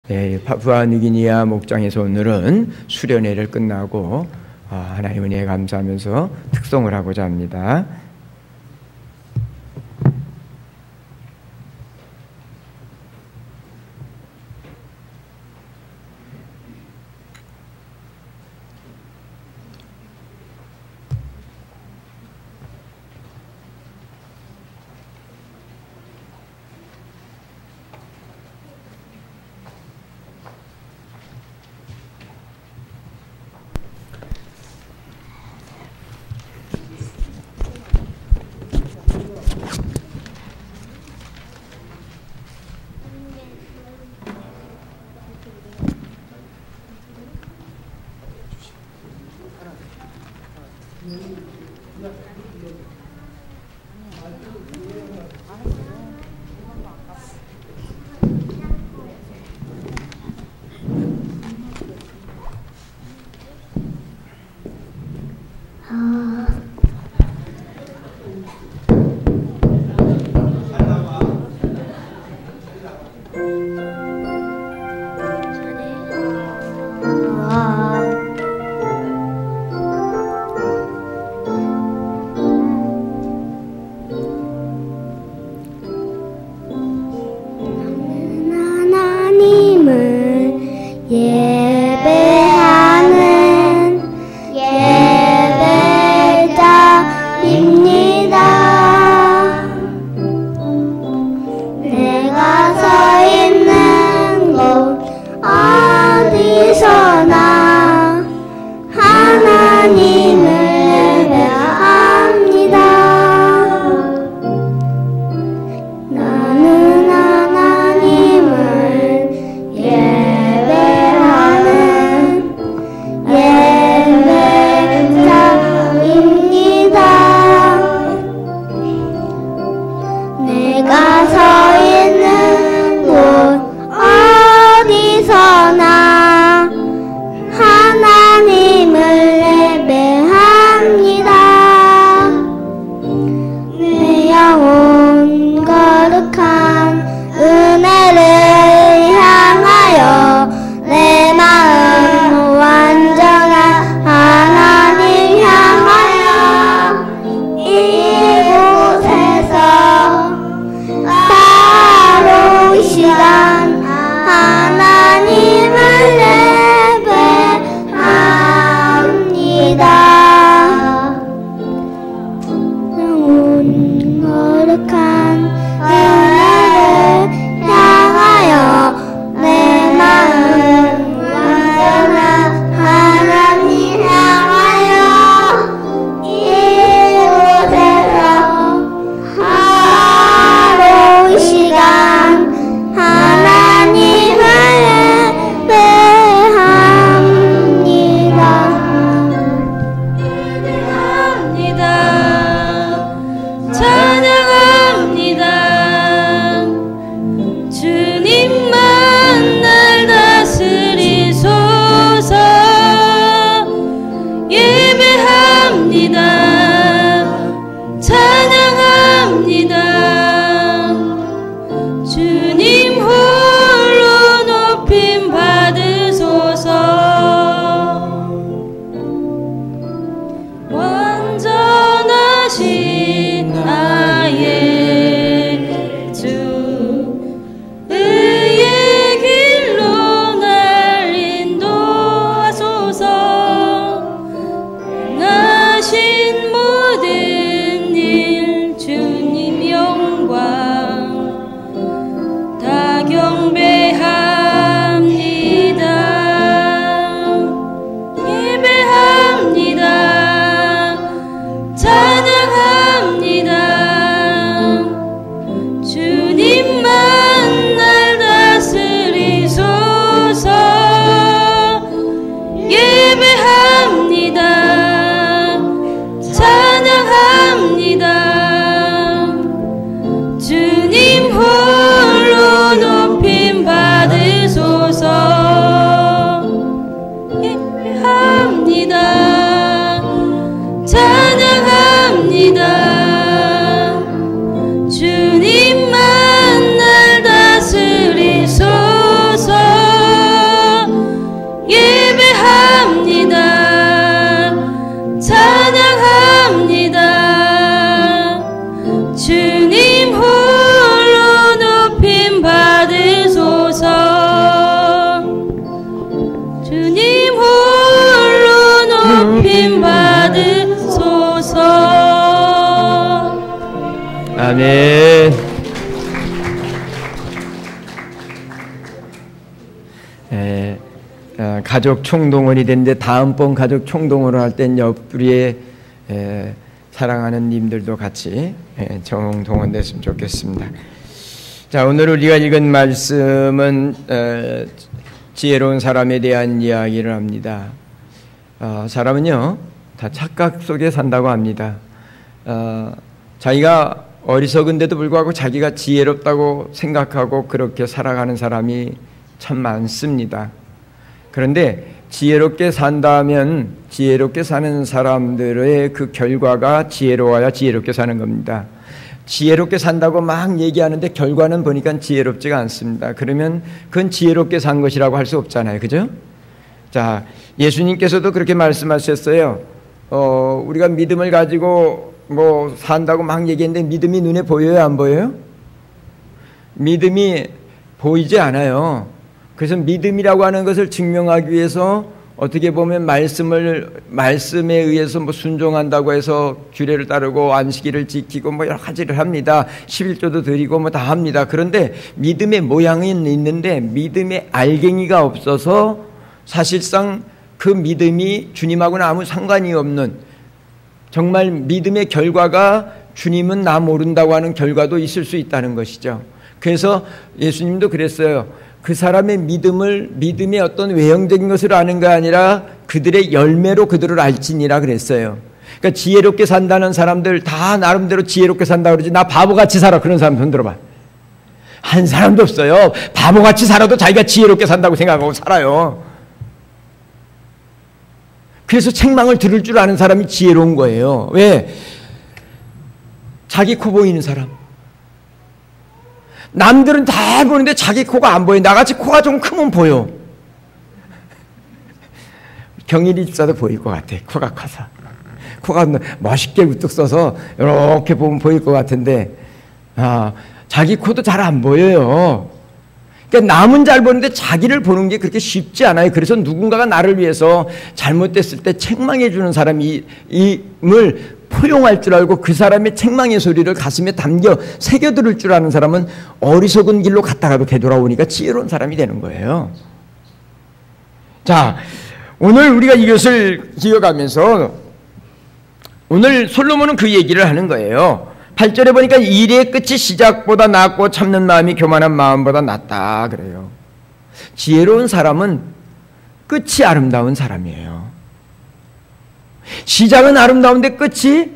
네, 파푸아뉴기니아 목장에서 오늘은 수련회를 끝나고 하나님 은혜에 감사하면서 특송을 하고자 합니다. 아멘. 가족 총동원이 됐는데 다음번 가족 총동원을 할 땐 옆구리에 사랑하는 님들도 같이 총동원됐으면 좋겠습니다. 자, 오늘 우리가 읽은 말씀은 지혜로운 사람에 대한 이야기를 합니다. 사람은요 다 착각 속에 산다고 합니다. 자기가 어리석은데도 불구하고 자기가 지혜롭다고 생각하고 그렇게 살아가는 사람이 참 많습니다. 그런데 지혜롭게 산다면 지혜롭게 사는 사람들의 그 결과가 지혜로워야 지혜롭게 사는 겁니다. 지혜롭게 산다고 막 얘기하는데 결과는 보니까 지혜롭지가 않습니다. 그러면 그건 지혜롭게 산 것이라고 할 수 없잖아요. 그죠? 자, 예수님께서도 그렇게 말씀하셨어요. 우리가 믿음을 가지고 뭐 산다고 막 얘기했는데 믿음이 눈에 보여요, 안 보여요? 믿음이 보이지 않아요. 그래서 믿음이라고 하는 것을 증명하기 위해서 어떻게 보면 말씀에 의해서 뭐 순종한다고 해서 규례를 따르고 안식일을 지키고 뭐 여러 가지를 합니다. 11조도 드리고 뭐 다 합니다. 그런데 믿음의 모양은 있는데 믿음의 알갱이가 없어서 사실상 그 믿음이 주님하고는 아무 상관이 없는, 정말 믿음의 결과가 주님은 나 모른다고 하는 결과도 있을 수 있다는 것이죠. 그래서 예수님도 그랬어요. 그 사람의 믿음의 어떤 외형적인 것을 아는 게 아니라 그들의 열매로 그들을 알지니라 그랬어요. 그러니까 지혜롭게 산다는 사람들 다 나름대로 지혜롭게 산다 그러지, 나 바보같이 살아, 그런 사람 손 들어봐. 한 사람도 없어요. 바보같이 살아도 자기가 지혜롭게 산다고 생각하고 살아요. 그래서 책망을 들을 줄 아는 사람이 지혜로운 거예요. 왜? 자기 코 보이는 사람. 남들은 다 보는데 자기 코가 안 보여. 나같이 코가 좀 크면 보여. 경일이 집사도 보일 것 같아. 코가 커서. 코가 멋있게 우뚝 써서 이렇게 보면 보일 것 같은데 자기 코도 잘 안 보여요. 그러니까 남은 잘 보는데 자기를 보는 게 그렇게 쉽지 않아요. 그래서 누군가가 나를 위해서 잘못됐을 때 책망해 주는 사람이 임을 포용할 줄 알고 그 사람의 책망의 소리를 가슴에 담겨 새겨들을 줄 아는 사람은 어리석은 길로 갔다가도 되돌아오니까 지혜로운 사람이 되는 거예요. 자, 오늘 우리가 이것을 기억하면서 오늘 솔로몬은 그 얘기를 하는 거예요. 8절에 보니까 일의 끝이 시작보다 낫고 참는 마음이 교만한 마음보다 낫다 그래요. 지혜로운 사람은 끝이 아름다운 사람이에요. 시작은 아름다운데 끝이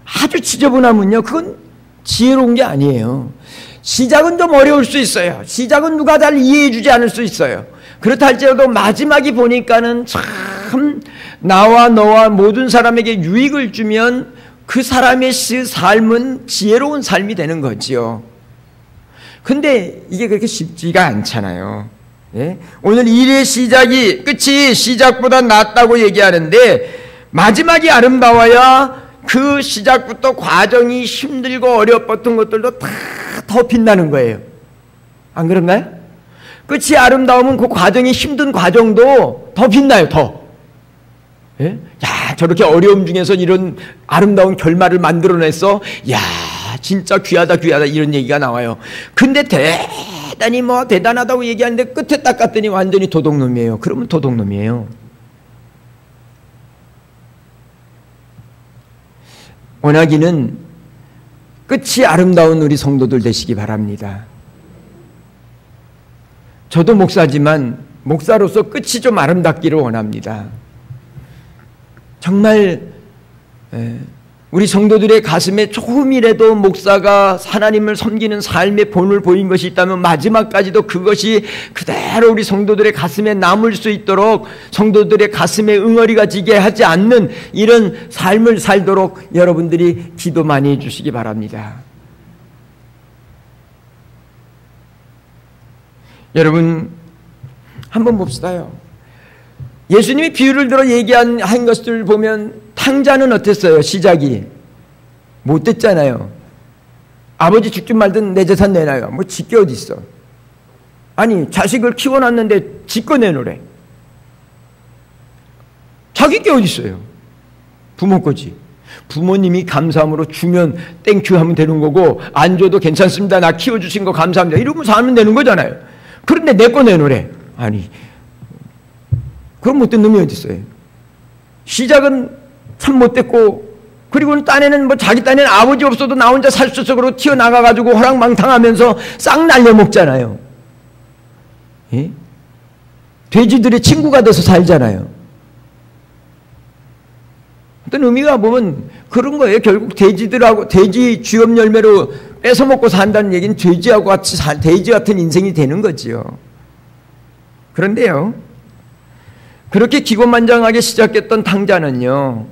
아주 지저분하면요, 그건 지혜로운 게 아니에요. 시작은 좀 어려울 수 있어요. 시작은 누가 잘 이해해 주지 않을 수 있어요. 그렇다 할지라도 마지막이 보니까는 참 나와 너와 모든 사람에게 유익을 주면 그 사람의 삶은 지혜로운 삶이 되는 거지요. 근데 이게 그렇게 쉽지가 않잖아요. 예? 오늘 일의 끝이 시작보다 낫다고 얘기하는데 마지막이 아름다워야 그 시작부터 과정이 힘들고 어려웠던 것들도 다 더 빛나는 거예요. 안 그런가요? 끝이 아름다우면 그 과정이 힘든 과정도 더 빛나요. 더. 예? 야, 저렇게 어려움 중에서 이런 아름다운 결말을 만들어냈어. 야, 진짜 귀하다 이런 얘기가 나와요. 근데 대단히 대단하다고 얘기하는데 끝에 딱 갔더니 완전히 도둑놈이에요. 그러면 도둑놈이에요. 원하기는 끝이 아름다운 우리 성도들 되시기 바랍니다. 저도 목사지만 목사로서 끝이 좀 아름답기를 원합니다. 정말 우리 성도들의 가슴에 조금이라도 목사가 하나님을 섬기는 삶의 본을 보인 것이 있다면 마지막까지도 그것이 그대로 우리 성도들의 가슴에 남을 수 있도록, 성도들의 가슴에 응어리가 지게 하지 않는 이런 삶을 살도록 여러분들이 기도 많이 해주시기 바랍니다. 여러분 한번 봅시다요. 예수님이 비유를 들어 얘기한 것을 보면 탕자는 어땠어요? 시작이 못됐잖아요. 아버지 죽든 말든 내 재산 내놔요. 뭐 지게 어디 있어? 아니, 자식을 키워놨는데 지거 내놓으래. 자기 게 어디 있어요? 부모 거지. 부모님이 감사함으로 주면 땡큐 하면 되는 거고, 안 줘도 괜찮습니다, 나 키워주신 거 감사합니다, 이러면서 하면 되는 거잖아요. 그런데 내 거 내놓으래. 아니, 그럼 못된 놈이 어디 있어요? 시작은 참 못됐고, 그리고는 딴에는 뭐 자기 딴에는 아버지 없어도 나 혼자 살 수 있어 그러고 튀어나가가지고 호랑망탕하면서 싹 날려먹잖아요. 예? 돼지들의 친구가 돼서 살잖아요. 어떤 의미가 보면 그런 거예요. 결국 돼지들하고, 돼지 쥐업 열매로 뺏어먹고 산다는 얘기는 돼지하고 같이 돼지 같은 인생이 되는 거지요. 그런데요, 그렇게 기고만장하게 시작했던 탕자는요,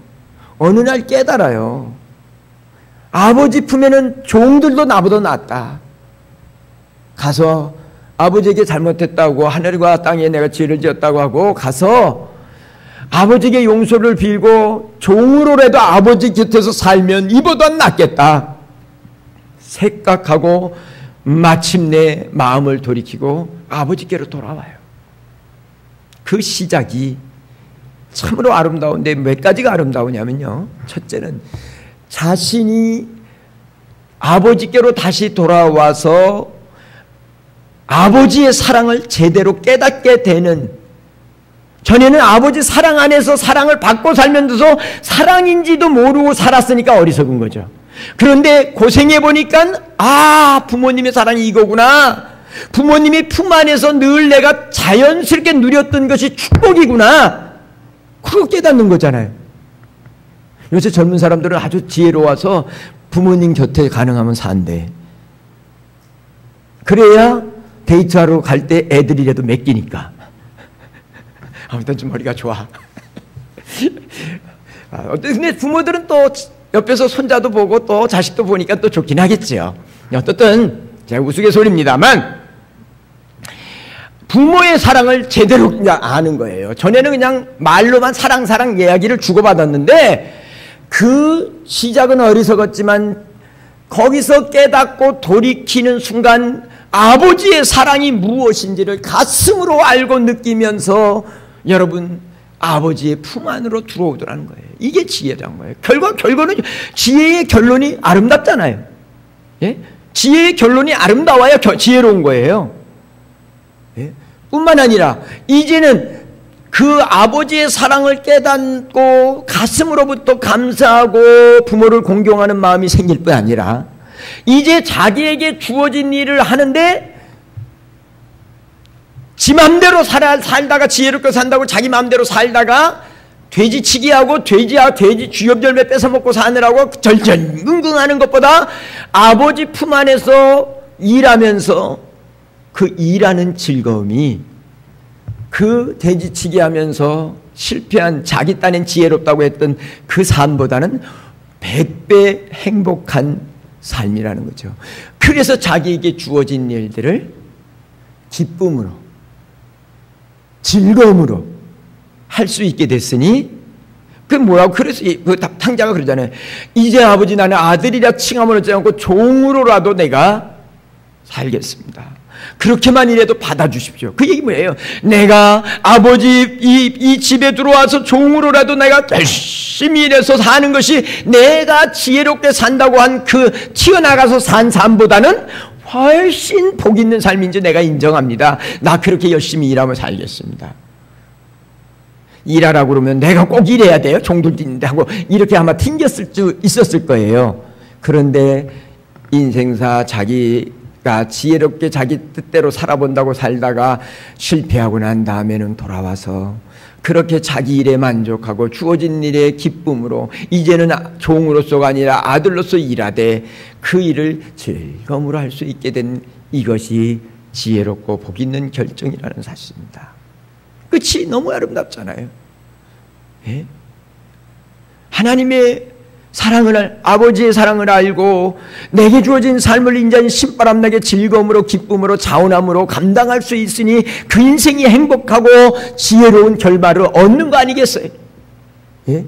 어느 날 깨달아요. 아버지 품에는 종들도 나보다 낫다. 가서 아버지에게 잘못했다고, 하늘과 땅에 내가 죄를 지었다고 하고 가서 아버지에게 용서를 빌고 종으로라도 아버지 곁에서 살면 이보다 낫겠다 생각하고 마침내 마음을 돌이키고 아버지께로 돌아와요. 그 시작이 참으로 아름다운데 몇 가지가 아름다우냐면요, 첫째는 자신이 아버지께로 다시 돌아와서 아버지의 사랑을 제대로 깨닫게 되는, 전에는 아버지 사랑 안에서 사랑을 받고 살면서 사랑인지도 모르고 살았으니까 어리석은 거죠. 그런데 고생해 보니까 아, 부모님의 사랑이 이거구나, 부모님이 품 안에서 늘 내가 자연스럽게 누렸던 것이 축복이구나, 그거 깨닫는 거잖아요. 요새 젊은 사람들은 아주 지혜로워서 부모님 곁에 가능하면 산대. 그래야 데이트하러 갈 때 애들이라도 맡기니까. 아무튼 좀 머리가 좋아. 근데 부모들은 또 옆에서 손자도 보고 또 자식도 보니까 또 좋긴 하겠지요. 어떻든 제가 우스갯소리입니다만 부모의 사랑을 제대로 아는 거예요. 전에는 그냥 말로만 사랑 이야기를 주고받았는데 그 시작은 어리석었지만 거기서 깨닫고 돌이키는 순간 아버지의 사랑이 무엇인지를 가슴으로 알고 느끼면서 여러분 아버지의 품 안으로 들어오더라는 거예요. 이게 지혜라는 거예요. 결과는 지혜의 결론이 아름답잖아요. 예? 지혜의 결론이 아름다워야 지혜로운 거예요. 예? 뿐만 아니라 이제는 그 아버지의 사랑을 깨닫고 가슴으로부터 감사하고 부모를 공경하는 마음이 생길 뿐 아니라 이제 자기에게 주어진 일을 하는데 지 맘대로 살다가 지혜롭게 산다고 자기 맘대로 살다가 돼지치기하고 돼지 쥐업 열매 뺏어먹고 사느라고 절절긍긍하는 것보다 아버지 품 안에서 일하면서 그 일하는 즐거움이 그 돼지치기 하면서 실패한 자기 딴엔 지혜롭다고 했던 그 삶보다는 100배 행복한 삶이라는 거죠. 그래서 자기에게 주어진 일들을 기쁨으로 즐거움으로 할 수 있게 됐으니 그 뭐라고 그래서 그 탕자가 그러잖아요. 이제 아버지 나는 아들이라 칭함을 얻지 않고 종으로라도 내가 살겠습니다. 그렇게만 이래도 받아주십시오. 그 얘기 뭐예요? 내가 아버지 이 집에 들어와서 종으로라도 내가 열심히 일해서 사는 것이 내가 지혜롭게 산다고 한 그 튀어나가서 산 삶보다는 훨씬 복 있는 삶인지 내가 인정합니다. 나 그렇게 열심히 일하며 살겠습니다. 일하라고 그러면 내가 꼭 일해야 돼요? 종들 뛰는데 하고 이렇게 아마 튕겼을 수 있었을 거예요. 그런데 인생사 자기가 지혜롭게 자기 뜻대로 살아본다고 살다가 실패하고 난 다음에는 돌아와서 그렇게 자기 일에 만족하고 주어진 일에 기쁨으로 이제는 종으로서가 아니라 아들로서 일하되 그 일을 즐거움으로 할 수 있게 된 이것이 지혜롭고 복 있는 결정이라는 사실입니다. 끝이 너무 아름답잖아요. 예? 하나님의 사랑을 아버지의 사랑을 알고 내게 주어진 삶을 인자한 신바람나게 즐거움으로 기쁨으로 자원함으로 감당할 수 있으니 그 인생이 행복하고 지혜로운 결말을 얻는 거 아니겠어요? 예?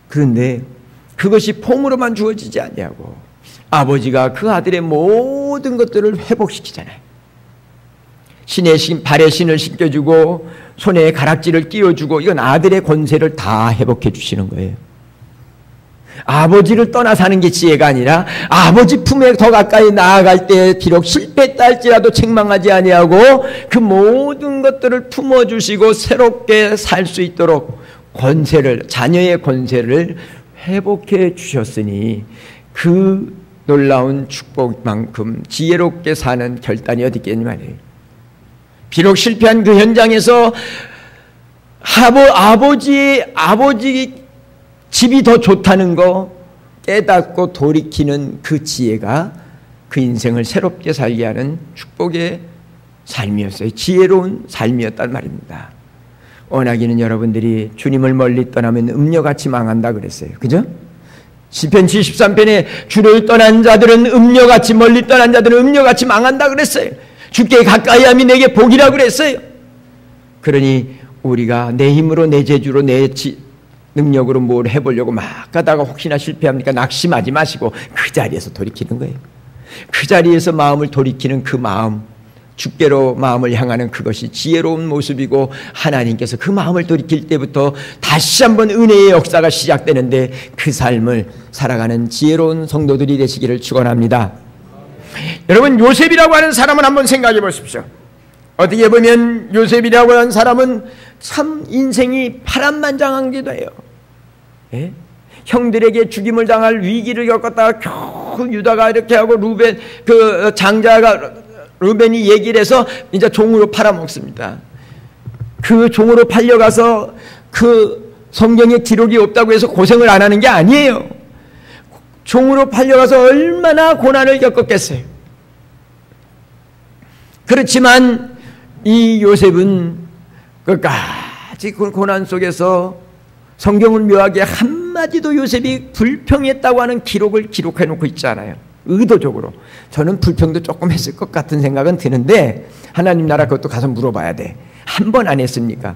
그런데 그것이 폼으로만 주어지지 않냐고 아버지가 그 아들의 모든 것들을 회복시키잖아요. 발에 신을 신겨주고 손에 가락지를 끼워주고, 이건 아들의 권세를 다 회복해 주시는 거예요. 아버지를 떠나 사는 게 지혜가 아니라 아버지 품에 더 가까이 나아갈 때 비록 실패했다 할지라도 책망하지 아니하고 그 모든 것들을 품어주시고 새롭게 살 수 있도록 권세를, 자녀의 권세를 회복해 주셨으니 그 놀라운 축복만큼 지혜롭게 사는 결단이 어디 있겠니 말이에요. 비록 실패한 그 현장에서 아버지 집이 더 좋다는 거 깨닫고 돌이키는 그 지혜가 그 인생을 새롭게 살게 하는 축복의 삶이었어요. 지혜로운 삶이었단 말입니다. 원하기는 여러분들이 주님을 멀리 떠나면 음녀같이 망한다 그랬어요. 그죠? 시편 73편에 주를 떠난 자들은 음녀같이, 멀리 떠난 자들은 음녀같이 망한다 그랬어요. 주께 가까이함이 내게 복이라 그랬어요. 그러니 우리가 내 힘으로, 내 재주로, 내 능력으로 뭘 해보려고 막 가다가 혹시나 실패합니까? 낙심하지 마시고 그 자리에서 돌이키는 거예요. 그 자리에서 마음을 돌이키는 그 마음, 주께로 마음을 향하는 그것이 지혜로운 모습이고, 하나님께서 그 마음을 돌이킬 때부터 다시 한번 은혜의 역사가 시작되는데 그 삶을 살아가는 지혜로운 성도들이 되시기를 축원합니다. 여러분, 요셉이라고 하는 사람은 한번 생각해 보십시오. 어떻게 보면 요셉이라고 하는 사람은 참 인생이 파란만장한 해요. 예? 형들에게 죽임을 당할 위기를 겪었다가 겨우 유다가 이렇게 하고 루벤, 그 장자가 루벤이 얘기를 해서 이제 종으로 팔아먹습니다. 그 종으로 팔려가서 그 성경에 기록이 없다고 해서 고생을 안 하는 게 아니에요. 종으로 팔려가서 얼마나 고난을 겪었겠어요. 그렇지만 이 요셉은 끝까지 그 고난 속에서 성경은 묘하게 한마디도 요셉이 불평했다고 하는 기록을 기록해 놓고 있잖아요. 의도적으로. 저는 불평도 조금 했을 것 같은 생각은 드는데 하나님 나라 그것도 가서 물어봐야 돼. 한 번 안 했습니까?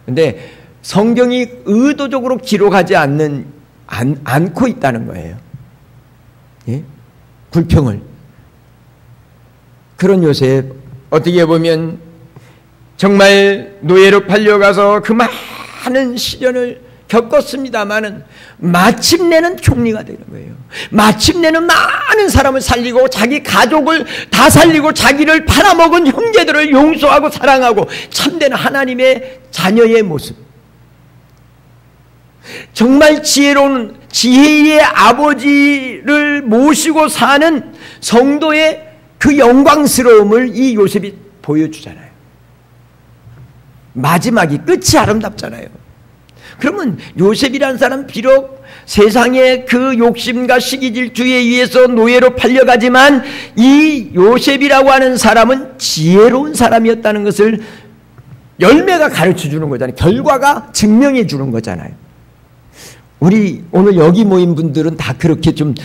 근데 성경이 의도적으로 기록하지 않고 있다는 거예요. 예? 불평을. 그런 요셉, 어떻게 보면 정말 노예로 팔려가서 그 많은 시련을 겪었습니다마는 마침내는 총리가 되는 거예요. 마침내는 많은 사람을 살리고 자기 가족을 다 살리고 자기를 팔아먹은 형제들을 용서하고 사랑하고 참된 하나님의 자녀의 모습. 정말 지혜로운 지혜의 아버지를 모시고 사는 성도의 그 영광스러움을 이 요셉이 보여주잖아요. 마지막이 끝이 아름답잖아요. 그러면 요셉이라는 사람 비록 세상의 그 욕심과 시기질투에 의해서 노예로 팔려가지만 이 요셉이라고 하는 사람은 지혜로운 사람이었다는 것을 열매가 가르쳐주는 거잖아요. 결과가 증명해 주는 거잖아요. 우리 오늘 여기 모인 분들은 다 그렇게 좀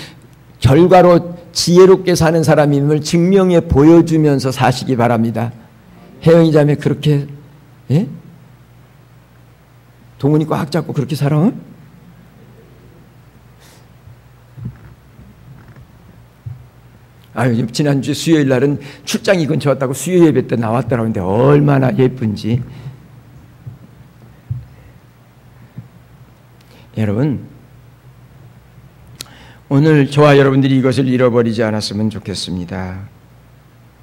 결과로 지혜롭게 사는 사람임을 증명해 보여주면서 사시기 바랍니다. 혜영이 자매 그렇게, 예? 동훈이 꽉 잡고 그렇게 살아? 아유, 지난주 수요일 날은 출장이 근처 왔다고 수요 예배 때 나왔더라고. 근데 얼마나 예쁜지. 여러분, 오늘 저와 여러분들이 이것을 잃어버리지 않았으면 좋겠습니다.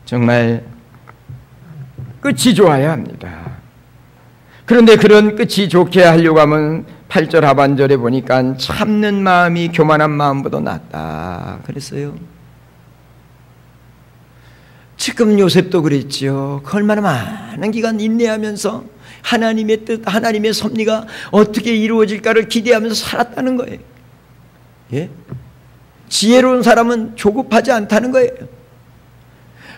정말 끝이 좋아야 합니다. 그런데 그런 끝이 좋게 하려고 하면 8절 하반절에 보니까 참는 마음이 교만한 마음보다 낫다 그랬어요. 지금 요셉도 그랬죠. 얼마나 많은 기간 인내하면서 하나님의 뜻, 하나님의 섭리가 어떻게 이루어질까를 기대하면서 살았다는 거예요. 예? 지혜로운 사람은 조급하지 않다는 거예요.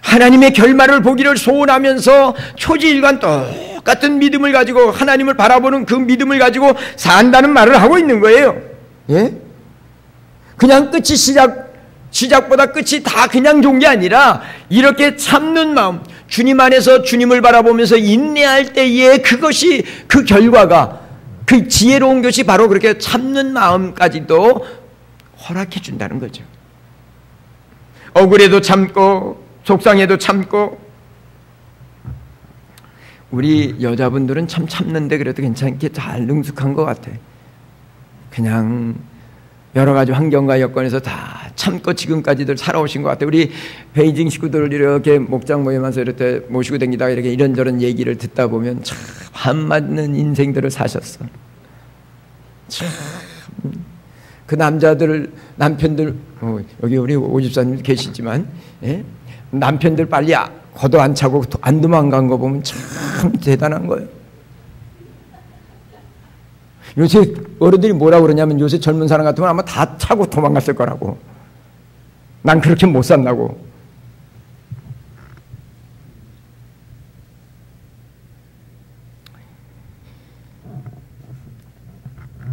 하나님의 결말을 보기를 소원하면서 초지일관 똑같은 믿음을 가지고 하나님을 바라보는 그 믿음을 가지고 산다는 말을 하고 있는 거예요. 예? 그냥 끝이 시작보다 끝이 다 그냥 좋은 게 아니라 이렇게 참는 마음, 주님 안에서 주님을 바라보면서 인내할 때에 그것이 그 결과가 그 지혜로운 것이 바로 그렇게 참는 마음까지도 허락해 준다는 거죠. 억울해도 참고 속상해도 참고 우리 여자분들은 참 참는데 그래도 괜찮게 잘 능숙한 것 같아. 그냥 여러 가지 환경과 여건에서 다 참고 지금까지들 살아오신 것 같아. 우리 베이징 식구들 이렇게 목장 모임하면서 이렇게 모시고 다니다가 이렇게 이런저런 얘기를 듣다 보면 참 안 맞는 인생들을 사셨어. 참 그 남자들 남편들 여기 우리 오집사님 계시지만 남편들 빨리 걷어 안 차고 안 도망간 거 보면 참 대단한 거예요. 요새 어른들이 뭐라고 그러냐면 요새 젊은 사람 같으면 아마 다 차고 도망갔을 거라고. 난 그렇게 못 산다고.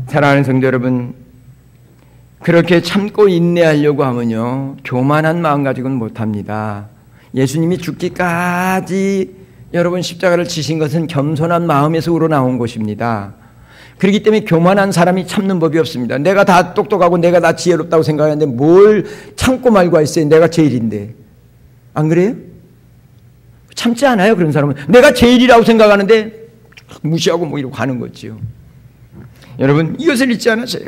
사랑하는 성도 여러분, 그렇게 참고 인내하려고 하면요 교만한 마음 가지고는 못합니다. 예수님이 죽기까지 여러분 십자가를 지신 것은 겸손한 마음에서 우러나온 것입니다. 그렇기 때문에 교만한 사람이 참는 법이 없습니다. 내가 다 똑똑하고 내가 다 지혜롭다고 생각하는데 뭘 참고 말고 있어요. 내가 제일인데. 안 그래요? 참지 않아요. 그런 사람은. 내가 제일이라고 생각하는데 무시하고 뭐 이러고 가는 거지요. 여러분 이것을 잊지 않으세요.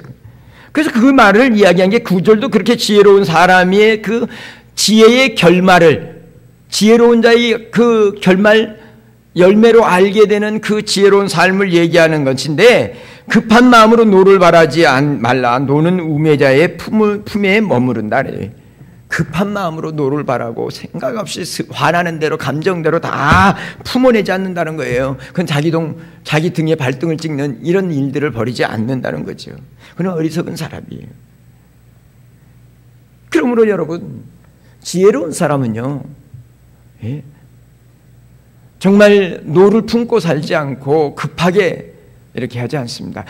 그래서 그 말을 이야기한 게 구절도 그렇게 지혜로운 사람의 그 지혜의 결말을, 지혜로운 자의 그 결말 열매로 알게 되는 그 지혜로운 삶을 얘기하는 것인데, 급한 마음으로 노를 바라지 말라. 노는 우매자의 품에 머무른다. 급한 마음으로 노를 바라고 생각 없이 화나는 대로 감정대로 다 품어내지 않는다는 거예요. 그건 자기 등에 발등을 찍는 이런 일들을 벌이지 않는다는 거죠. 그는 어리석은 사람이에요. 그러므로 여러분 지혜로운 사람은요 정말 노를 품고 살지 않고 급하게 이렇게 하지 않습니다.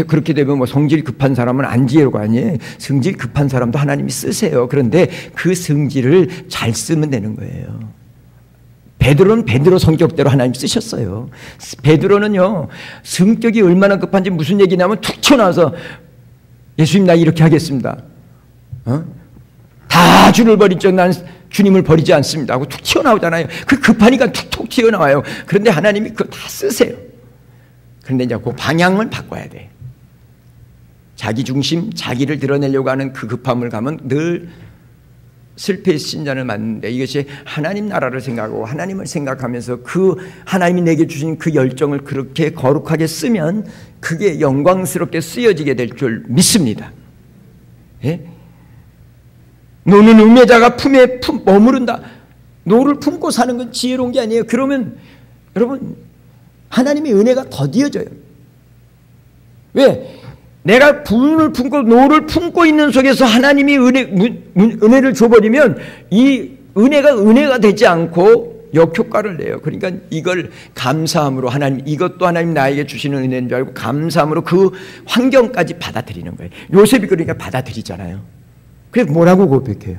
그렇게 되면 뭐 성질 급한 사람은 안 지혜로가 아니에요. 성질 급한 사람도 하나님이 쓰세요. 그런데 그 성질을 잘 쓰면 되는 거예요. 베드로는 베드로 성격대로 하나님 쓰셨어요. 베드로는요 성격이 얼마나 급한지 무슨 얘기냐면 툭 튀어나와서 예수님 나 이렇게 하겠습니다. 다 주를 버리죠. 난 주님을 버리지 않습니다 하고 툭 튀어나오잖아요. 그 급하니까 툭툭 튀어나와요. 그런데 하나님이 그거 다 쓰세요. 그런데 이제 그 방향을 바꿔야 돼. 자기 중심, 자기를 드러내려고 하는 그 급함을 가면 늘 실패의 신전을 맞는데, 이것이 하나님 나라를 생각하고 하나님을 생각하면서 그 하나님이 내게 주신 그 열정을 그렇게 거룩하게 쓰면 그게 영광스럽게 쓰여지게 될 줄 믿습니다. 예? 노는 우매자가 품에 머무른다. 노를 품고 사는 건 지혜로운 게 아니에요. 그러면 여러분 하나님의 은혜가 더디어져요. 왜? 내가 분을 품고 노를 품고 있는 속에서 하나님이 은혜를 줘버리면 이 은혜가 되지 않고 역효과를 내요. 그러니까 이걸 감사함으로 하나님, 이것도 하나님 나에게 주시는 은혜인 줄 알고 감사함으로 그 환경까지 받아들이는 거예요. 요셉이 그러니까 받아들이잖아요. 그래서 뭐라고 고백해요?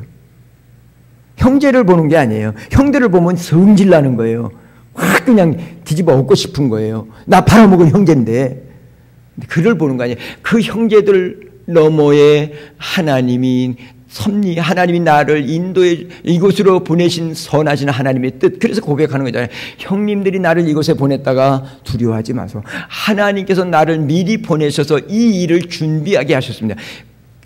형제를 보는 게 아니에요. 형제를 보면 성질 나는 거예요. 확 그냥 뒤집어 엎고 싶은 거예요. 나 팔아먹은 형제인데. 그를 보는 거 아니에요. 그 형제들 너머에 하나님이 섭리, 하나님이 나를 인도에 이곳으로 보내신 선하신 하나님의 뜻. 그래서 고백하는 거잖아요. 형님들이 나를 이곳에 보냈다가 두려워하지 마소. 하나님께서 나를 미리 보내셔서 이 일을 준비하게 하셨습니다.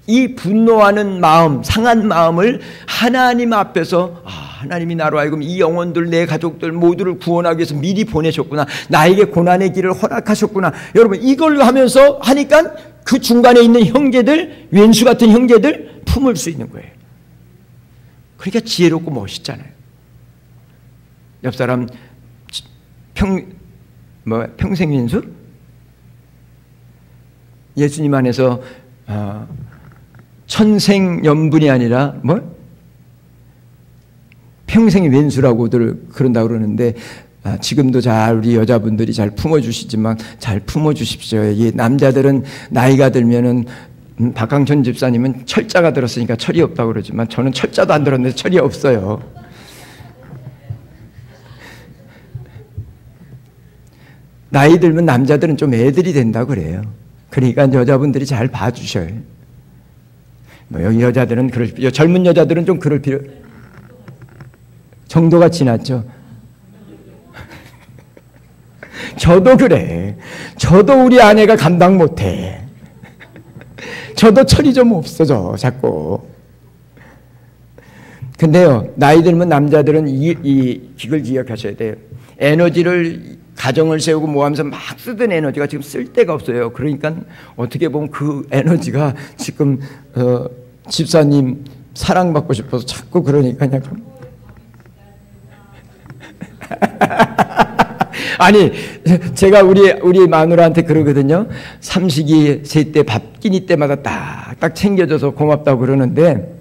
이 분노하는 마음, 상한 마음을 하나님 앞에서 하나님이 나로 하여금 이 영혼들, 내 가족들 모두를 구원하기 위해서 미리 보내셨구나. 나에게 고난의 길을 허락하셨구나. 여러분 이걸 하면서 하니까 그 중간에 있는 형제들, 왼수 같은 형제들 품을 수 있는 거예요. 그러니까 지혜롭고 멋있잖아요. 옆 사람 평생 왼수? 예수님 안에서 천생연분이 아니라 평생의 왼수라고들 그런다고 그러는데, 지금도 잘 우리 여자분들이 잘 품어주시지만 잘 품어주십시오. 이 남자들은 나이가 들면은 박강천 집사님은 철자가 들었으니까 철이 없다고 그러지만 저는 철자도 안 들었는데 철이 없어요. 나이 들면 남자들은 좀 애들이 된다고 그래요. 그러니까 여자분들이 잘 봐주셔요. 여기 여자들은 젊은 여자들은 좀 그럴 필요, 정도가 지났죠. 저도 그래. 저도 우리 아내가 감당 못해. 저도 철이 좀 없어져 자꾸. 근데요, 나이 들면 남자들은 이걸 기억하셔야 돼요. 에너지를, 가정을 세우고 뭐 하면서 막 쓰던 에너지가 지금 쓸 데가 없어요. 그러니까 어떻게 보면 그 에너지가 지금 집사님 사랑받고 싶어서 자꾸 그러니까 그냥 아니, 제가 우리 마누라한테 그러거든요. 삼식이 셋 때 밥 끼니 때마다 딱딱 챙겨줘서 고맙다고 그러는데,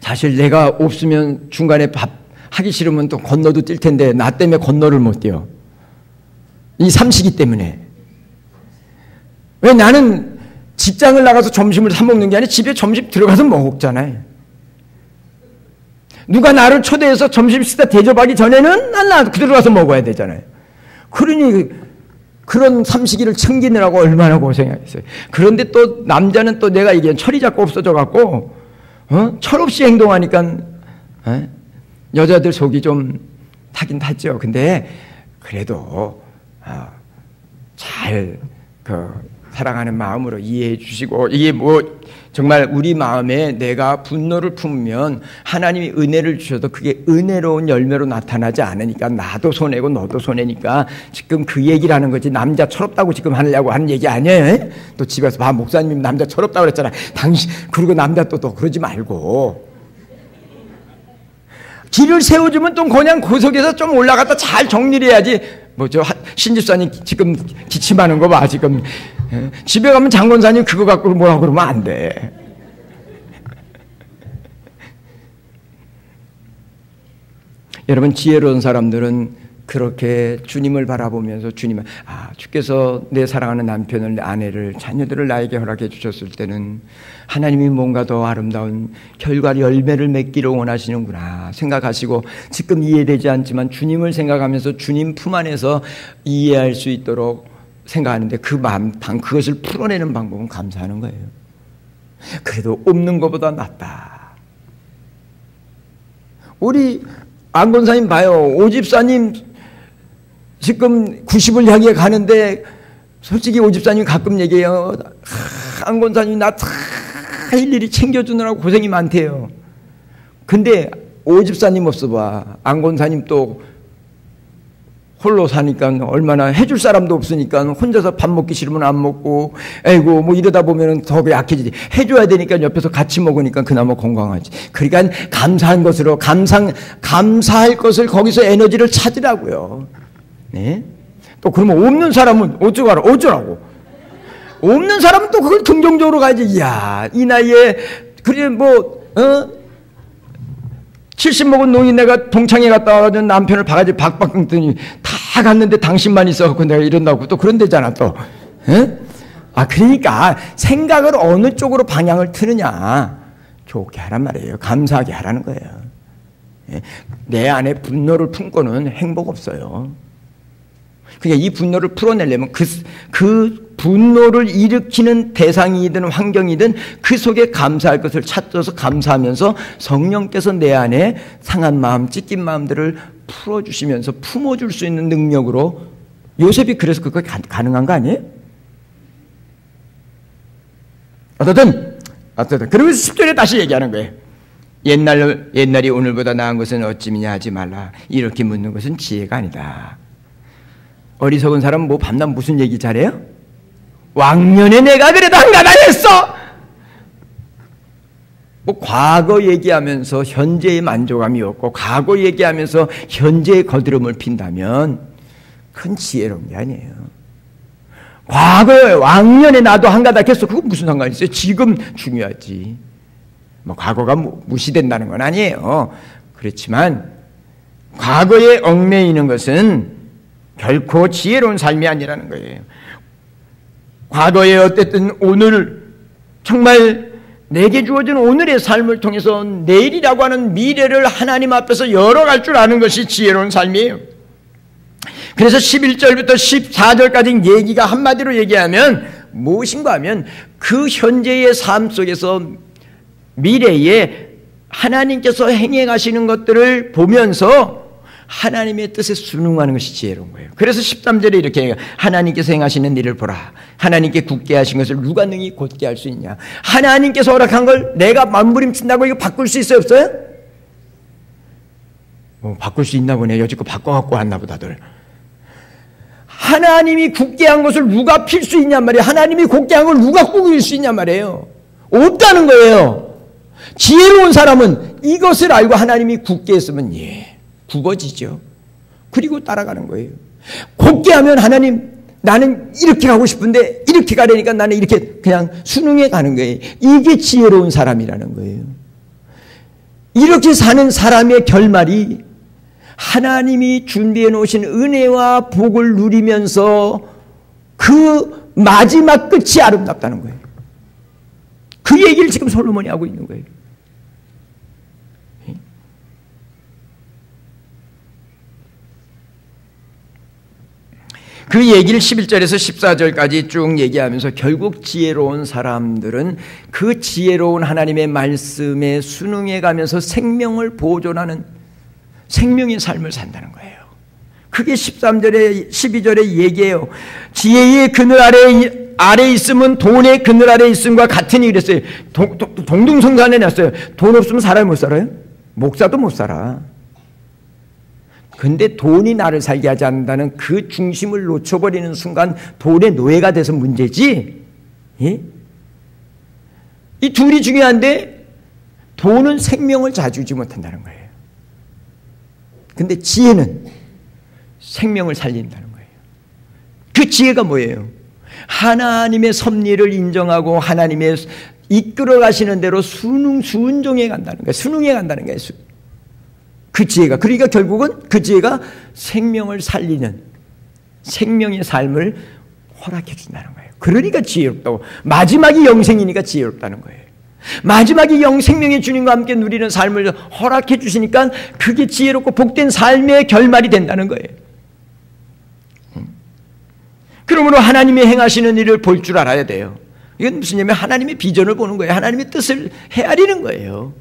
사실 내가 없으면 중간에 밥 하기 싫으면 또 건너도 뛸 텐데 나 때문에 건너를 못 뛰어. 이 삼식이 때문에. 왜 나는 직장을 나가서 점심을 사 먹는 게 아니라 집에 점심 들어가서 먹잖아요. 누가 나를 초대해서 점심 식사 대접하기 전에는 난 그대로 가서 먹어야 되잖아요. 그러니 그런 삼식이를 챙기느라고 얼마나 고생하겠어요. 그런데 또 남자는 또 내가 이게 철이 자꾸 없어져 갖고 철없이 행동하니까 여자들 속이 좀 타긴 탔죠. 근데 그래도 잘 사랑하는 마음으로 이해해 주시고, 이게 뭐 정말 우리 마음에 내가 분노를 품으면 하나님이 은혜를 주셔도 그게 은혜로운 열매로 나타나지 않으니까 나도 손해고 너도 손해니까 지금 그 얘기를 하는 거지, 남자 철없다고 지금 하려고 하는 얘기 아니에요. 또 집에서 봐, 목사님이 남자 철없다고 그랬잖아. 당신 그리고 남자 또 그러지 말고 길을 세워주면 또 그냥 그 속에서 좀 올라갔다 잘 정리를 해야지. 뭐죠, 신집사님 지금 기침하는 거 봐 지금. 집에 가면 장건사님 그거 갖고 뭐라고 그러면 안 돼. 여러분, 지혜로운 사람들은 그렇게 주님을 바라보면서 주님을, 주께서 내 사랑하는 남편을, 내 아내를, 자녀들을 나에게 허락해 주셨을 때는 하나님이 뭔가 더 아름다운 결과 열매를 맺기를 원하시는구나 생각하시고, 지금 이해되지 않지만 주님을 생각하면서 주님 품 안에서 이해할 수 있도록 생각하는데, 그 마음, 그것을 풀어내는 방법은 감사하는 거예요. 그래도 없는 것보다 낫다. 우리 안건사님 봐요. 오집사님 지금 90을 향해 가는데, 솔직히 오집사님 가끔 얘기해요. 안건사님이 나 다 일일이 챙겨주느라고 고생이 많대요. 근데 오집사님 모습 봐. 안건사님 또 홀로 사니까 얼마나 해줄 사람도 없으니까 혼자서 밥 먹기 싫으면 안 먹고, 에이고 뭐 이러다 보면은 더 약해지지. 해줘야 되니까 옆에서 같이 먹으니까 그나마 건강하지. 그러니까 감사한 것으로 감사할 것을 거기서 에너지를 찾으라고요. 네? 또 그러면 없는 사람은 어쩌라고? 없는 사람은 또 그걸 긍정적으로 가야지. 이야, 이 나이에 그래 70 먹은 노인네가 동창회 갔다 와가지고 남편을 바가지 박박 끊더니 다 갔는데 당신만 있어갖고 내가 이런다고 또 그런 데잖아 또. 그러니까 생각을 어느 쪽으로 방향을 트느냐, 좋게 하란 말이에요. 감사하게 하라는 거예요. 내 안에 분노를 품고는 행복 없어요. 그러니까 이 분노를 풀어내려면 그 분노를 일으키는 대상이든 환경이든 그 속에 감사할 것을 찾아서 감사하면서 성령께서 내 안에 상한 마음, 찢긴 마음들을 풀어주시면서 품어줄 수 있는 능력으로, 요셉이 그래서 그거 가능한 거 아니에요? 어쨌든 그러면서 10절에 다시 얘기하는 거예요. 옛날이 오늘보다 나은 것은 어찌미냐 하지 말라. 이렇게 묻는 것은 지혜가 아니다. 어리석은 사람은 뭐 밤낮 무슨 얘기 잘해요? 왕년에 내가 그래도 한가닥했어. 뭐 과거 얘기하면서 현재의 만족감이 없고 과거 얘기하면서 현재의 거드름을 핀다면 그건 지혜로운 게 아니에요. 과거에 왕년에 나도 한가닥했어. 그건 무슨 상관이 있어요? 지금 중요하지. 뭐 과거가 무시된다는 건 아니에요. 그렇지만 과거에 얽매이는 것은 결코 지혜로운 삶이 아니라는 거예요. 과거에 어쨌든 오늘, 정말 내게 주어진 오늘의 삶을 통해서 내일이라고 하는 미래를 하나님 앞에서 열어갈 줄 아는 것이 지혜로운 삶이에요. 그래서 11절부터 14절까지 얘기가 한마디로 얘기하면 무엇인가 하면, 그 현재의 삶 속에서 미래에 하나님께서 행해 가시는 것들을 보면서 하나님의 뜻에 순응하는 것이 지혜로운 거예요. 그래서 13절에 이렇게 해요. 하나님께서 행하시는 일을 보라. 하나님께 굳게 하신 것을 누가 능히 곧게 할 수 있냐. 하나님께서 허락한 걸 내가 몸부림친다고 이거 바꿀 수 있어요, 없어요? 바꿀 수 있나 보네. 여지껏 바꿔갖고 왔나 보다들. 하나님이 굳게 한 것을 누가 필 수 있냔 말이에요. 하나님이 굳게 한 걸 누가 꾸길 수 있냔 말이에요. 없다는 거예요. 지혜로운 사람은 이것을 알고 하나님이 굳게 했으면 굽어지죠. 그리고 따라가는 거예요. 굳게 하면 하나님 나는 이렇게 가고 싶은데 이렇게 가려니까 나는 이렇게 그냥 순응해 가는 거예요. 이게 지혜로운 사람이라는 거예요. 이렇게 사는 사람의 결말이 하나님이 준비해 놓으신 은혜와 복을 누리면서 그 마지막 끝이 아름답다는 거예요. 그 얘기를 지금 솔로몬이 하고 있는 거예요. 그 얘기를 11절에서 14절까지 쭉 얘기하면서 결국 지혜로운 사람들은 그 지혜로운 하나님의 말씀에 순응해 가면서 생명을 보존하는 생명의 삶을 산다는 거예요. 그게 13절에 12절에 얘기해요. 지혜의 그늘 아래 있으면 돈의 그늘 아래 있음과 같으니 그랬어요. 동등성산에 놨어요. 돈 없으면 사람이 못 살아요? 목사도 못 살아. 근데 돈이 나를 살게 하지 않는다는 그 중심을 놓쳐버리는 순간 돈의 노예가 돼서 문제지. 예? 이 둘이 중요한데 돈은 생명을 자주지 못한다는 거예요. 근데 지혜는 생명을 살린다는 거예요. 그 지혜가 뭐예요? 하나님의 섭리를 인정하고 하나님의 이끌어 가시는 대로 순종해 간다는 거예요. 순응해 간다는 거예요. 그 지혜가. 그러니까 결국은 그 지혜가 생명을 살리는 생명의 삶을 허락해 준다는 거예요. 그러니까 지혜롭다고. 마지막이 영생이니까 지혜롭다는 거예요. 마지막이 생명의 주님과 함께 누리는 삶을 허락해 주시니까 그게 지혜롭고 복된 삶의 결말이 된다는 거예요. 그러므로 하나님이 행하시는 일을 볼 줄 알아야 돼요. 이건 무슨 얘기냐면 하나님의 비전을 보는 거예요. 하나님의 뜻을 헤아리는 거예요.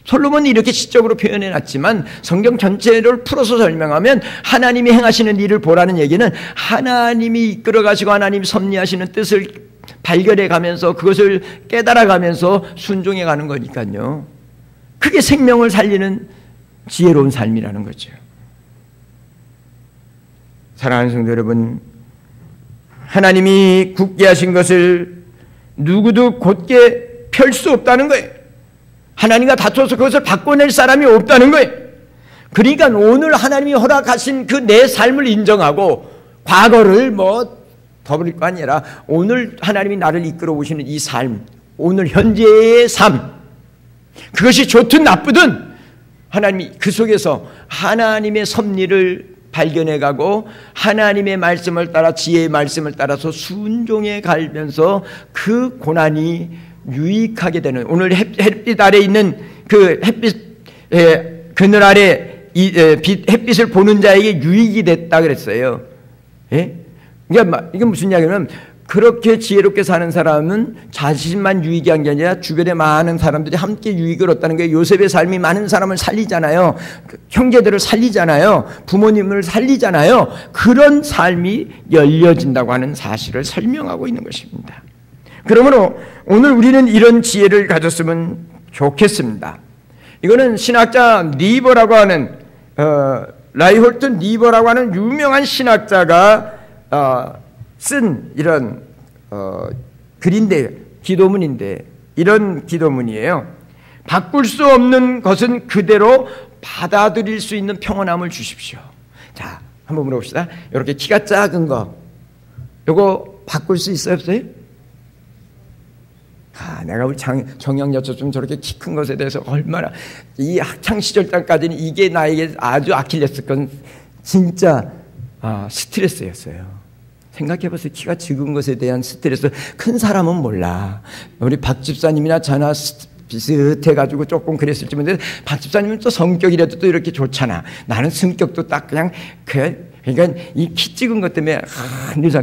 솔로몬이 이렇게 시적으로 표현해 놨지만 성경 전체를 풀어서 설명하면 하나님이 행하시는 일을 보라는 얘기는 하나님이 이끌어 가시고 하나님이 섭리하시는 뜻을 발견해 가면서 그것을 깨달아 가면서 순종해 가는 거니까요. 그게 생명을 살리는 지혜로운 삶이라는 거죠. 사랑하는 성도 여러분, 하나님이 굳게 하신 것을 누구도 곧게 펼 수 없다는 거예요. 하나님과 다퉈서 그것을 바꿔낼 사람이 없다는 거예요. 그러니까 오늘 하나님이 허락하신 그 내 삶을 인정하고 과거를 더 버릴 거 아니라 오늘 하나님이 나를 이끌어 오시는 이 삶, 오늘 현재의 삶, 그것이 좋든 나쁘든 하나님이 그 속에서 하나님의 섭리를 발견해가고 하나님의 말씀을 따라 지혜의 말씀을 따라서 순종해 가면서 그 고난이 유익하게 되는, 오늘 햇빛 아래 있는 그 그늘 아래 햇빛을 보는 자에게 유익이 됐다 그랬어요. 예? 그러니까 이게 무슨 이야기냐면 그렇게 지혜롭게 사는 사람은 자신만 유익이 한 게 아니라 주변에 많은 사람들이 함께 유익을 얻다는 게, 요셉의 삶이 많은 사람을 살리잖아요. 형제들을 살리잖아요. 부모님을 살리잖아요. 그런 삶이 열려진다고 하는 사실을 설명하고 있는 것입니다. 그러므로 오늘 우리는 이런 지혜를 가졌으면 좋겠습니다. 이거는 신학자 니버라고 하는 라이홀트 니버라고 하는 유명한 신학자가 쓴 이런 글인데, 기도문인데, 이런 기도문이에요. 바꿀 수 없는 것은 그대로 받아들일 수 있는 평온함을 주십시오. 자, 한번 물어봅시다. 이렇게 키가 작은 거, 이거 바꿀 수 있어요, 없어요? 내가 우리 정영여처럼 저렇게 키 큰 것에 대해서 얼마나, 이 학창시절 때까지는 이게 나에게 아주 아킬레스건 진짜 스트레스였어요. 생각해보세요. 키가 작은 것에 대한 스트레스. 큰 사람은 몰라. 우리 박 집사님이나 저나 비슷해가지고 조금 그랬을지 모르는데, 박 집사님은 또 성격이라도 또 이렇게 좋잖아. 나는 성격도 딱 그냥 그러니까 이 키 작은 것 때문에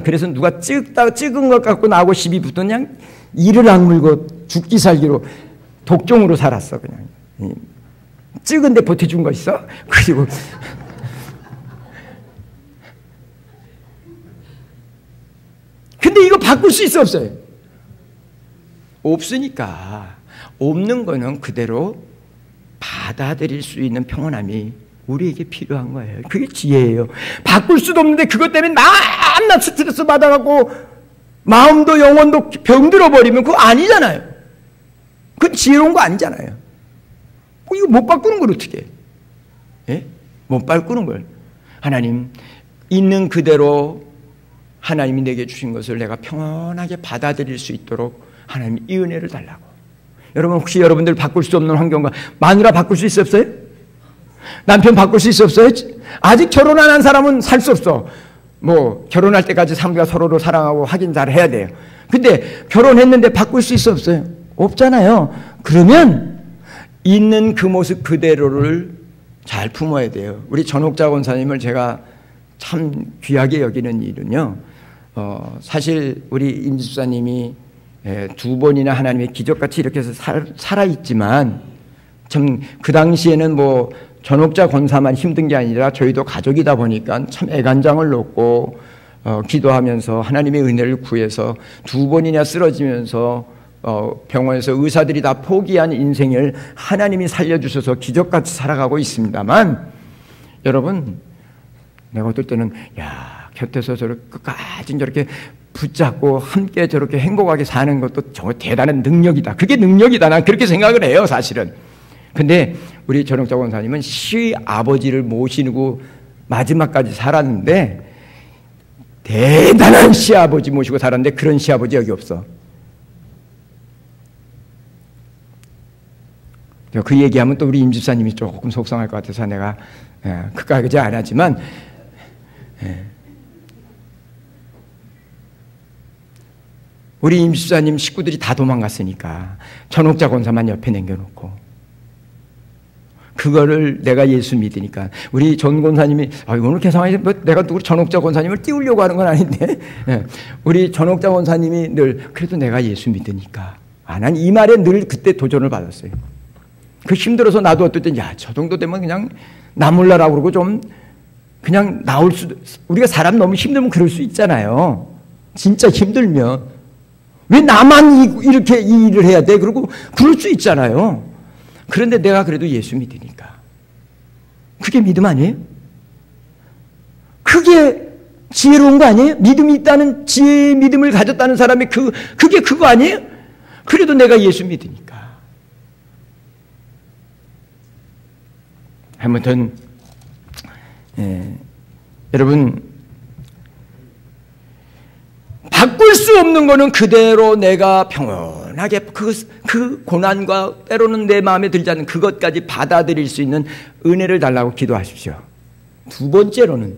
그래서 누가 찍은 것 갖고 나하고 시비 붙으면 그냥 이를 악물고 죽기 살기로 독종으로 살았어. 그냥 찍은데 보태준 거 있어? 그리고 근데 이거 바꿀 수 있어 없어요? 없으니까 없는 거는 그대로 받아들일 수 있는 평온함이 우리에게 필요한 거예요. 그게 지혜예요. 바꿀 수도 없는데 그것 때문에 낱낱 스트레스 받아갖고 마음도 영혼도 병들어 버리면 그거 아니잖아요. 그건 지혜로운 거 아니잖아요. 이거 못 바꾸는 걸 어떻게 해? 못 바꾸는 걸. 하나님, 있는 그대로 하나님이 내게 주신 것을 내가 평온하게 받아들일 수 있도록 하나님 이 은혜를 달라고. 여러분 혹시 여러분들 바꿀 수 없는 환경과 마누라 바꿀 수 있었어요? 남편 바꿀 수 있었어요? 아직 결혼 안 한 사람은 살 수 없어. 뭐 결혼할 때까지 우리가 서로를 사랑하고 확인 잘 해야 돼요. 근데 결혼했는데 바꿀 수 있어 없어요? 없잖아요. 그러면 있는 그 모습 그대로를 잘 품어야 돼요. 우리 전옥자 권사님을 제가 참 귀하게 여기는 일은요, 사실 우리 임 집사님이 두 번이나 하나님의 기적같이 이렇게 해서 살아있지만 참 그 당시에는 뭐 전옥자 권사만 힘든 게 아니라 저희도 가족이다 보니까 참 애간장을 놓고 기도하면서 하나님의 은혜를 구해서 두 번이나 쓰러지면서 병원에서 의사들이 다 포기한 인생을 하나님이 살려주셔서 기적같이 살아가고 있습니다만, 여러분 내가 어떨 때는 야, 곁에서 저렇게 끝까지 저렇게 붙잡고 함께 저렇게 행복하게 사는 것도 정말 대단한 능력이다. 그게 능력이다. 난 그렇게 생각을 해요, 사실은. 근데 우리 전옥자 권사님은 시아버지를 모시고 마지막까지 살았는데, 대단한 시아버지 모시고 살았는데 그런 시아버지 여기 없어. 그 얘기하면 또 우리 임 집사님이 조금 속상할 것 같아서 내가 그까지 안 하지만, 우리 임 집사님 식구들이 다 도망갔으니까 전옥자 권사만 옆에 남겨놓고, 그거를 내가 예수 믿으니까 우리 전 권사님이 오늘 개상하게 내가 누구 전옥자 권사님을 띄우려고 하는 건 아닌데, 우리 전옥자 권사님이 늘 그래도 내가 예수 믿으니까, 난 이 말에 늘 그때 도전을 받았어요. 그 힘들어서 나도 어떨 땐 야, 저 정도 되면 그냥 나 몰라라고 그러고 좀 그냥 나올 수도, 우리가 사람 너무 힘들면 그럴 수 있잖아요. 진짜 힘들면 왜 나만 이렇게 이 일을 해야 돼? 그러고 그럴 수 있잖아요. 그런데 내가 그래도 예수 믿으니까. 그게 믿음 아니에요? 그게 지혜로운 거 아니에요? 믿음이 있다는, 지혜의 믿음을 가졌다는 사람이 그게 그거 아니에요? 그래도 내가 예수 믿으니까. 아무튼 여러분, 바꿀 수 없는 거는 그대로 내가 평온하게 그 고난과 때로는 내 마음에 들지 않는 그것까지 받아들일 수 있는 은혜를 달라고 기도하십시오. 두 번째로는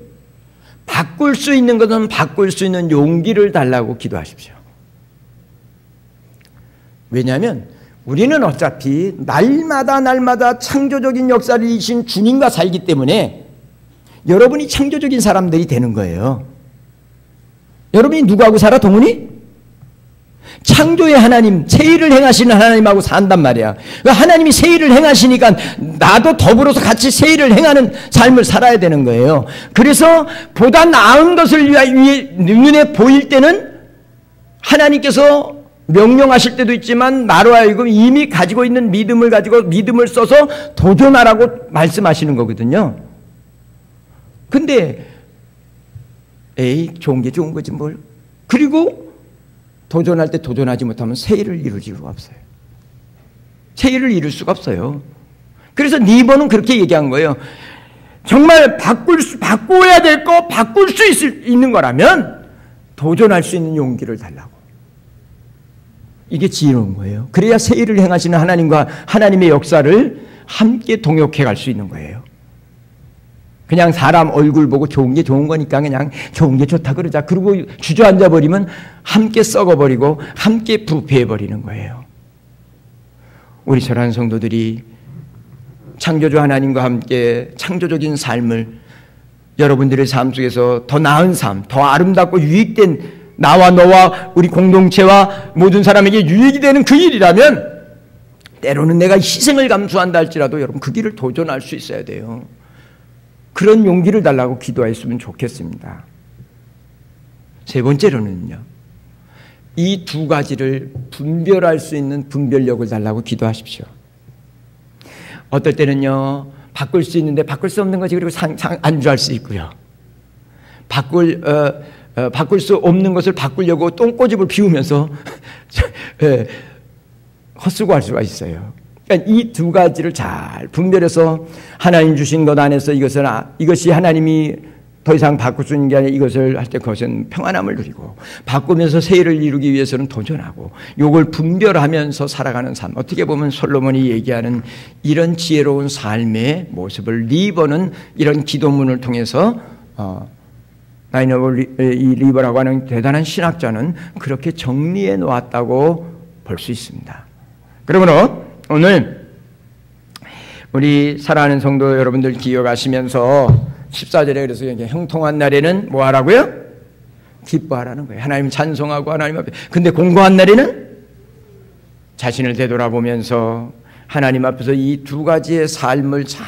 바꿀 수 있는 것은 바꿀 수 있는 용기를 달라고 기도하십시오. 왜냐하면 우리는 어차피 날마다 창조적인 역사를 이신 주님과 살기 때문에 여러분이 창조적인 사람들이 되는 거예요. 여러분이 누구하고 살아, 동훈이? 창조의 하나님, 세일을 행하시는 하나님하고 산단 말이야. 하나님이 세일을 행하시니까 나도 더불어서 같이 세일을 행하는 삶을 살아야 되는 거예요. 그래서 보다 나은 것을 위해 눈에 보일 때는 하나님께서 명령하실 때도 있지만 나로 하여금 이미 가지고 있는 믿음을 가지고 믿음을 써서 도전하라고 말씀하시는 거거든요. 근데 에이, 좋은 게 좋은 거지 뭘. 그리고 도전할 때 도전하지 못하면 세일을 이룰 수가 없어요. 세일을 이룰 수가 없어요. 그래서 니버는 그렇게 얘기한 거예요. 정말 바꿔야 될 거 바꿀 수 있는 거라면 도전할 수 있는 용기를 달라고. 이게 지혜로운 거예요. 그래야 세일을 행하시는 하나님과 하나님의 역사를 함께 동역해 갈 수 있는 거예요. 그냥 사람 얼굴 보고 좋은 게 좋은 거니까 그냥 좋은 게 좋다 그러자. 그리고 주저앉아 버리면 함께 썩어버리고 함께 부패해버리는 거예요. 우리 사랑하는 성도들이 창조주 하나님과 함께 창조적인 삶을, 여러분들의 삶 속에서 더 나은 삶, 더 아름답고 유익된, 나와 너와 우리 공동체와 모든 사람에게 유익이 되는 그 일이라면 때로는 내가 희생을 감수한다 할지라도 여러분 그 길을 도전할 수 있어야 돼요. 그런 용기를 달라고 기도했으면 좋겠습니다. 세 번째로는요, 이 두 가지를 분별할 수 있는 분별력을 달라고 기도하십시오. 어떨 때는요, 바꿀 수 있는데 바꿀 수 없는 거지, 그리고 안주할 수 있고요. 바꿀 수 없는 것을 바꾸려고 똥꼬집을 비우면서 헛수고할 수가 있어요. 그러니까 이 두 가지를 잘 분별해서 하나님 주신 것 안에서 이것이 하나님이 더 이상 바꿀 수 있는 게 아니라 이것을 할 때 그것은 평안함을 누리고, 바꾸면서 세일을 이루기 위해서는 도전하고, 이걸 분별하면서 살아가는 삶. 어떻게 보면 솔로몬이 얘기하는 이런 지혜로운 삶의 모습을 리버는 이런 기도문을 통해서 이 리버라고 하는 대단한 신학자는 그렇게 정리해 놓았다고 볼 수 있습니다. 그러므로 오늘 우리 사랑하는 성도 여러분들 기억하시면서 14절에 그래서 형통한 날에는 뭐 하라고요? 기뻐하라는 거예요. 하나님 찬송하고 하나님 앞에. 근데 공고한 날에는 자신을 되돌아보면서 하나님 앞에서 이 두 가지의 삶을 잘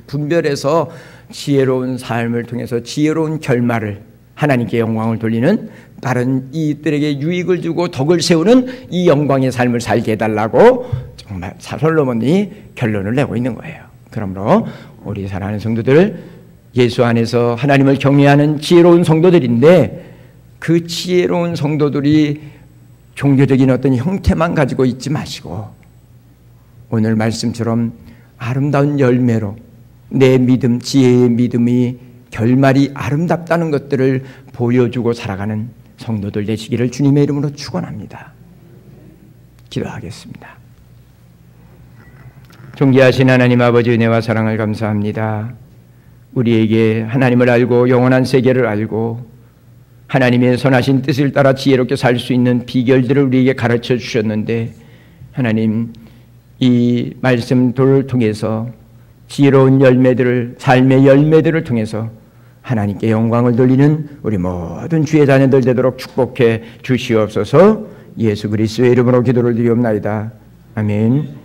분별해서 지혜로운 삶을 통해서 지혜로운 결말을, 하나님께 영광을 돌리는, 다른 이들에게 유익을 주고 덕을 세우는 이 영광의 삶을 살게 해달라고 정말 솔로몬이 결론을 내고 있는 거예요. 그러므로 우리 사랑하는 성도들, 예수 안에서 하나님을 경외하는 지혜로운 성도들인데, 그 지혜로운 성도들이 종교적인 어떤 형태만 가지고 있지 마시고 오늘 말씀처럼 아름다운 열매로 내 믿음, 지혜의 믿음이 결말이 아름답다는 것들을 보여주고 살아가는 성도들 되시기를 주님의 이름으로 축원합니다. 기도하겠습니다. 존귀하신 하나님 아버지, 은혜와 사랑을 감사합니다. 우리에게 하나님을 알고 영원한 세계를 알고 하나님의 선하신 뜻을 따라 지혜롭게 살 수 있는 비결들을 우리에게 가르쳐 주셨는데, 하나님 이 말씀들을 통해서 지혜로운 열매들을, 삶의 열매들을 통해서 하나님께 영광을 돌리는 우리 모든 주의 자녀들 되도록 축복해 주시옵소서. 예수 그리스도의 이름으로 기도를 드리옵나이다. 아멘.